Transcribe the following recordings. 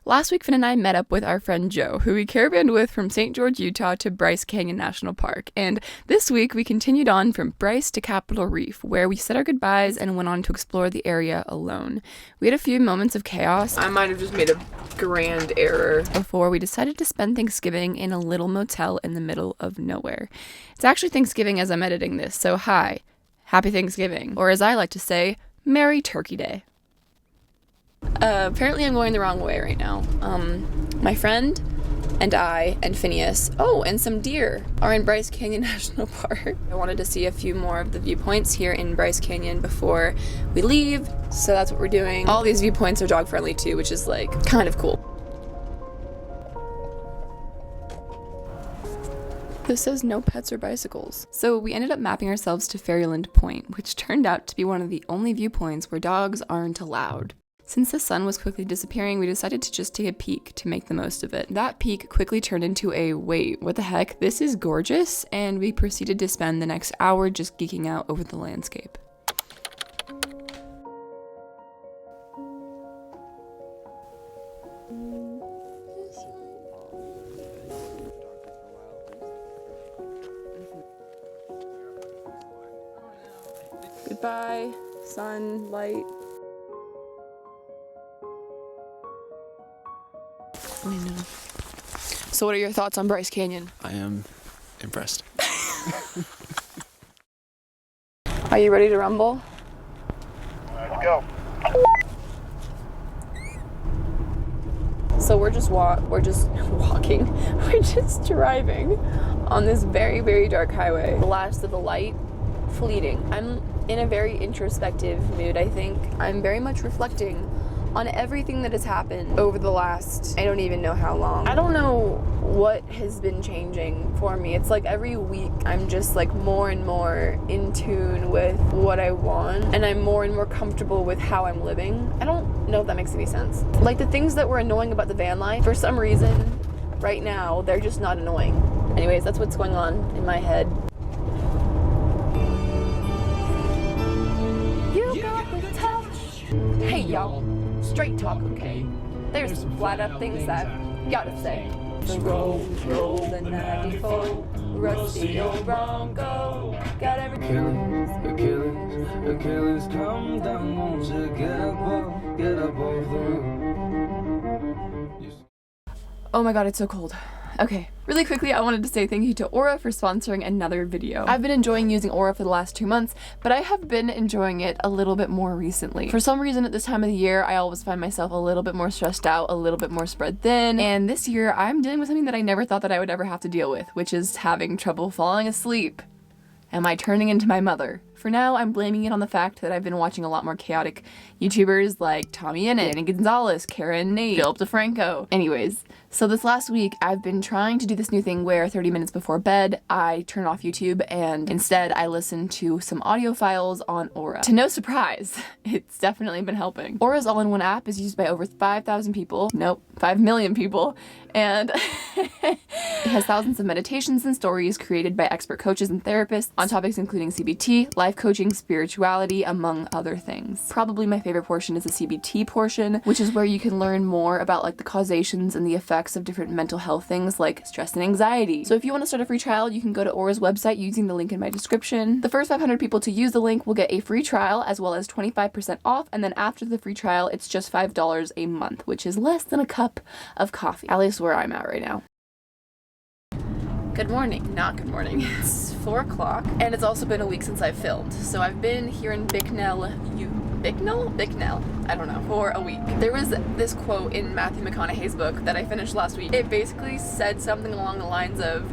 Last week, Finn and I met up with our friend Joe, who we caravanned with from St. George, Utah to Bryce Canyon National Park. And this week, we continued on from Bryce to Capitol Reef, where we said our goodbyes and went on to explore the area alone. We had a few moments of chaos. I might have just made a grand error. Before we decided to spend Thanksgiving in a little motel in the middle of nowhere. It's actually Thanksgiving as I'm editing this, so hi, happy Thanksgiving. Or as I like to say, Merry Turkey Day. Apparently I'm going the wrong way right now. My friend and I and Phineas, and some deer are in Bryce Canyon National Park. I wanted to see a few more of the viewpoints here in Bryce Canyon before we leave, so that's what we're doing. All these viewpoints are dog friendly too, which is like kind of cool. This says no pets or bicycles. So we ended up mapping ourselves to Fairyland Point, which turned out to be one of the only viewpoints where dogs aren't allowed. Since the sun was quickly disappearing, we decided to just take a peek to make the most of it. That peek quickly turned into a, wait, what the heck? This is gorgeous, and we proceeded to spend the next hour just geeking out over the landscape. Goodbye, sun, light. I know. So what are your thoughts on Bryce Canyon? I am impressed. Are you ready to rumble? Let's go. So we're just walking. We're just driving on this very, very dark highway. The last of the light fleeting. I'm in a very introspective mood, I think. I'm very much reflecting on everything that has happened over the last, I don't even know how long. I don't know what has been changing for me. It's like every week I'm just like more and more in tune with what I want, and I'm more and more comfortable with how I'm living. I don't know if that makes any sense. Like the things that were annoying about the van life, for some reason, right now, they're just not annoying. Anyways, that's what's going on in my head. You got the touch. Hey y'all. Straight talk, okay? There's some flat up things that gotta say. The roll, the 94, rusty old Bronco, got everything. Achilles, come down, won't you get up off the roof. Oh my god, it's so cold. Okay, really quickly, I wanted to say thank you to Aura for sponsoring another video. I've been enjoying using Aura for the last 2 months, but I have been enjoying it a little bit more recently. For some reason at this time of the year, I always find myself a little bit more stressed out, a little bit more spread thin, and this year I'm dealing with something that I never thought that I would ever have to deal with, which is having trouble falling asleep. Am I turning into my mother? For now, I'm blaming it on the fact that I've been watching a lot more chaotic YouTubers like Tommy Innit, Danny Gonzalez, Karen Nate, Philip DeFranco. Anyways, so this last week, I've been trying to do this new thing where 30 minutes before bed, I turn off YouTube and instead I listen to some audio files on Aura. To no surprise, it's definitely been helping. Aura's all-in-one app is used by over 5,000 people. Nope, 5 million people. And it has thousands of meditations and stories created by expert coaches and therapists on topics including CBT, life coaching, spirituality, among other things. Probably my favorite portion is the CBT portion, which is where you can learn more about like the causations and the effects of different mental health things like stress and anxiety. So if you want to start a free trial, you can go to Aura's website using the link in my description. The first 500 people to use the link will get a free trial as well as 25% off, and then after the free trial, it's just $5 a month, which is less than a cup of coffee, at least where I'm at right now. Good morning, not good morning. It's 4 o'clock, and it's also been a week since I've filmed. So I've been here in Bicknell, Bicknell? I don't know, for a week. There was this quote in Matthew McConaughey's book that I finished last week. It basically said something along the lines of,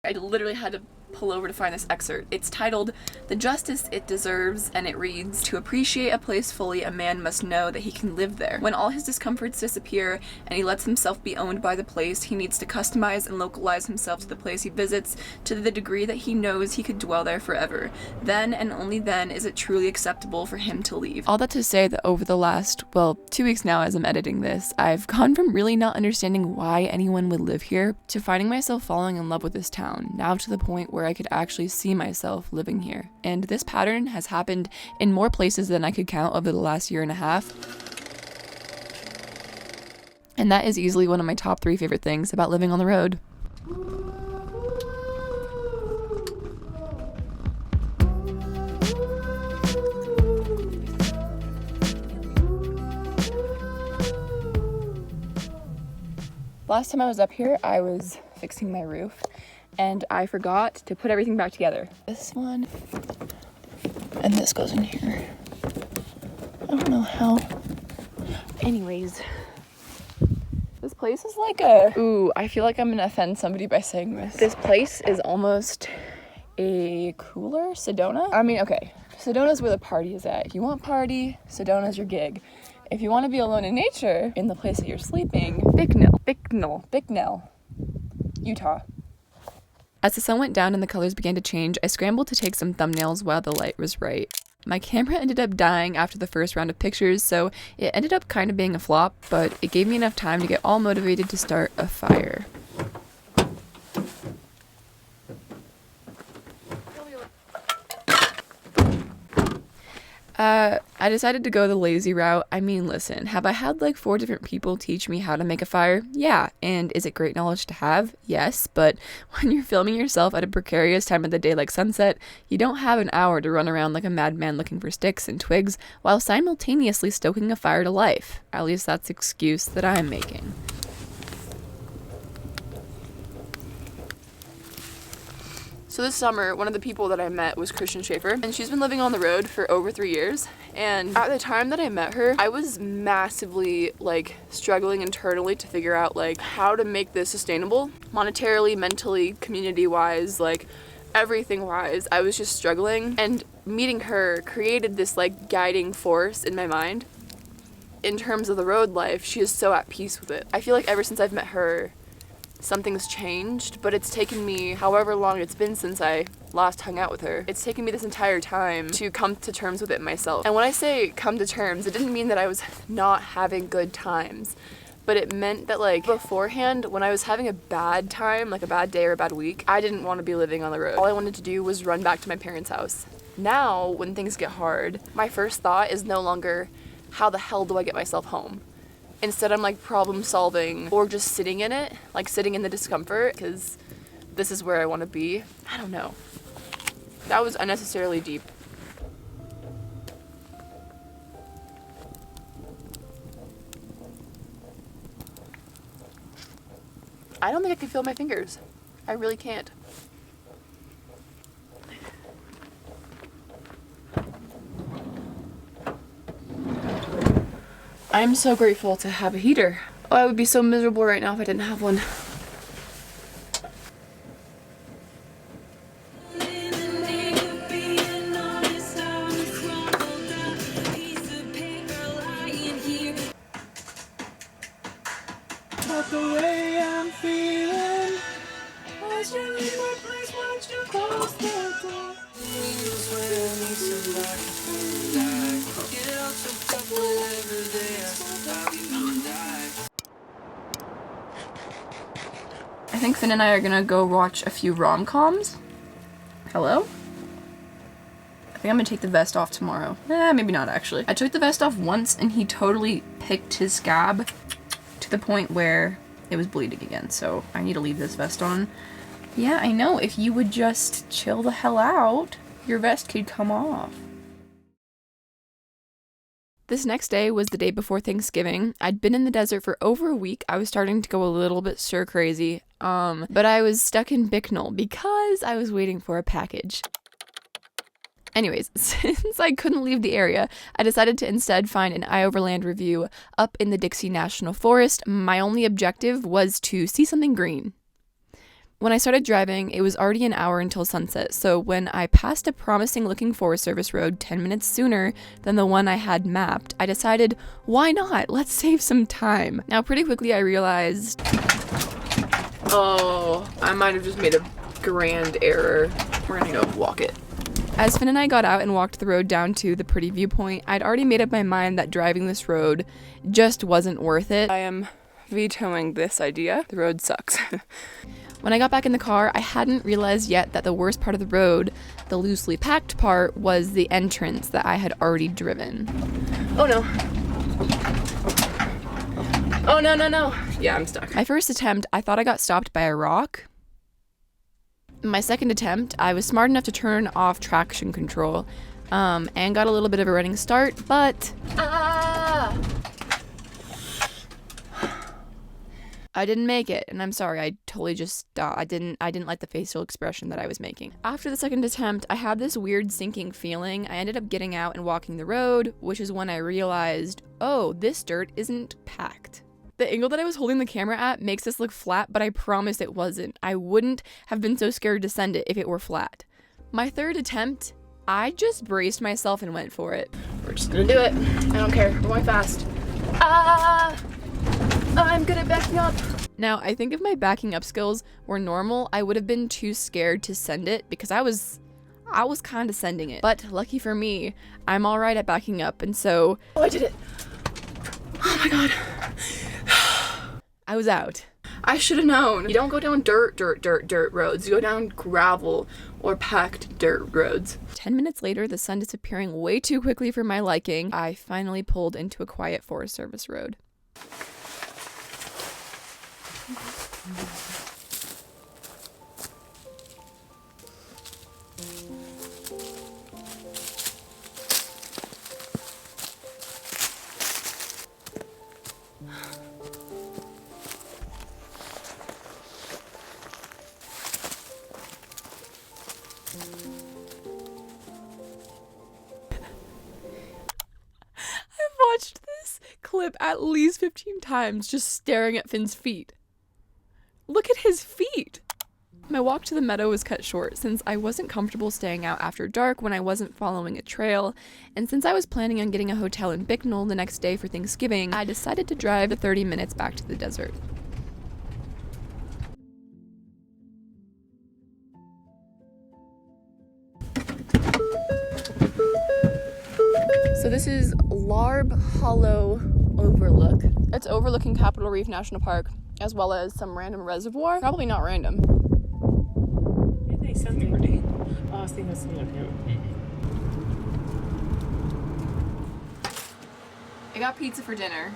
I literally had to pull over to find this excerpt. It's titled, "The Justice It Deserves," and it reads, "To appreciate a place fully, a man must know that he can live there. When all his discomforts disappear and he lets himself be owned by the place, he needs to customize and localize himself to the place he visits to the degree that he knows he could dwell there forever. Then and only then is it truly acceptable for him to leave." All that to say that over the last, 2 weeks now as I'm editing this, I've gone from really not understanding why anyone would live here to finding myself falling in love with this town, now to the point where I could actually see myself living here. And this pattern has happened in more places than I could count over the last year and a half. And that is easily one of my top 3 favorite things about living on the road. Last time I was up here, I was fixing my roof and I forgot to put everything back together. This one, and this goes in here. I don't know how. Anyways, this place is like ooh, I feel like I'm gonna offend somebody by saying this. This place is almost a cooler Sedona. I mean, okay, Sedona's where the party is at. If you want party, Sedona's your gig. If you want to be alone in nature, in the place that you're sleeping, Bicknell, Utah. As the sun went down and the colors began to change, I scrambled to take some thumbnails while the light was right. My camera ended up dying after the first round of pictures, so it ended up kind of being a flop, but it gave me enough time to get all motivated to start a fire. I decided to go the lazy route. I mean, listen, have I had like 4 different people teach me how to make a fire? Yeah. And is it great knowledge to have? Yes. But when you're filming yourself at a precarious time of the day like sunset, you don't have an hour to run around like a madman looking for sticks and twigs while simultaneously stoking a fire to life. At least that's the excuse that I'm making. So this summer, one of the people that I met was Christian Schaefer, and she's been living on the road for over 3 years. And at the time that I met her, I was massively like struggling internally to figure out like how to make this sustainable, monetarily, mentally, community-wise, like everything-wise. I was just struggling, and meeting her created this like guiding force in my mind. In terms of the road life, she is so at peace with it. I feel like ever since I've met her, something's changed, but it's taken me however long it's been since I last hung out with her. It's taken me this entire time to come to terms with it myself. And when I say come to terms, it didn't mean that I was not having good times, but it meant that like beforehand, when I was having a bad time, like a bad day or a bad week, I didn't want to be living on the road. All I wanted to do was run back to my parents' house. Now, when things get hard, my first thought is no longer, how the hell do I get myself home? Instead, I'm like problem solving or just sitting in it, like sitting in the discomfort, because this is where I want to be. I don't know. That was unnecessarily deep. I don't think I can feel my fingers. I really can't. I'm so grateful to have a heater. Oh, I would be so miserable right now if I didn't have one. But the way I'm feeling, I should leave my place once you close the door. I think Finn and I are gonna go watch a few rom-coms. Hello? I think I'm gonna take the vest off tomorrow. Maybe not actually. I took the vest off once and he totally picked his scab to the point where it was bleeding again, so I need to leave this vest on. Yeah, I know, if you would just chill the hell out, your vest could come off. This next day was the day before Thanksgiving. I'd been in the desert for over a week. I was starting to go a little bit stir crazy, but I was stuck in Bicknell because I was waiting for a package. Anyways, since I couldn't leave the area, I decided to instead find an iOverland review up in the Dixie National Forest. My only objective was to see something green. When I started driving, it was already an hour until sunset, so when I passed a promising-looking Forest Service road 10 minutes sooner than the one I had mapped, I decided, why not? Let's save some time. Now, pretty quickly I realized, oh, I might have just made a grand error. We're gonna go walk it. As Finn and I got out and walked the road down to the pretty viewpoint, I'd already made up my mind that driving this road just wasn't worth it. I am vetoing this idea. The road sucks. When I got back in the car, I hadn't realized yet that the worst part of the road, the loosely packed part, was the entrance that I had already driven. Oh no. Oh, no, no, no. Yeah, I'm stuck. My first attempt, I thought I got stopped by a rock. My second attempt, I was smart enough to turn off traction control, and got a little bit of a running start, but I didn't make it, and I'm sorry. I totally just I didn't like the facial expression that I was making. After the second attempt, I had this weird sinking feeling. I ended up getting out and walking the road, which is when I realized, oh, this dirt isn't packed. The angle that I was holding the camera at makes this look flat, but I promise it wasn't. I wouldn't have been so scared to send it if it were flat. My third attempt, I just braced myself and went for it. We're just gonna do it. I don't care. We're going fast. I'm good at backing up. Now, I think if my backing up skills were normal, I would have been too scared to send it because I was kind of sending it. But lucky for me, I'm all right at backing up, and so I did it. Oh my god. I was out. I should have known. You don't go down dirt roads. You go down gravel or packed dirt roads. 10 minutes later, the sun disappearing way too quickly for my liking, I finally pulled into a quiet Forest Service road. Watched this clip at least 15 times just staring at Finn's feet. Look at his feet! My walk to the meadow was cut short since I wasn't comfortable staying out after dark when I wasn't following a trail, and since I was planning on getting a hotel in Bicknell the next day for Thanksgiving, I decided to drive the 30 minutes back to the desert. So this is Larb Hollow Overlook. It's overlooking Capitol Reef National Park, as well as some random reservoir. Probably not random. I think something. Oh, I was thinking of something up here. I got pizza for dinner.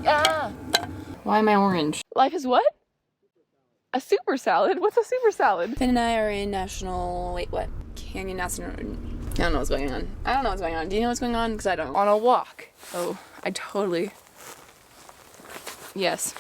Ah! Why am I orange? Life is what? A super salad? What's a super salad? Finn and I are in National... Wait, what? Canyon National... I don't know what's going on. I don't know what's going on. Do you know what's going on? Because I don't. On a walk. Oh, I totally... Yes.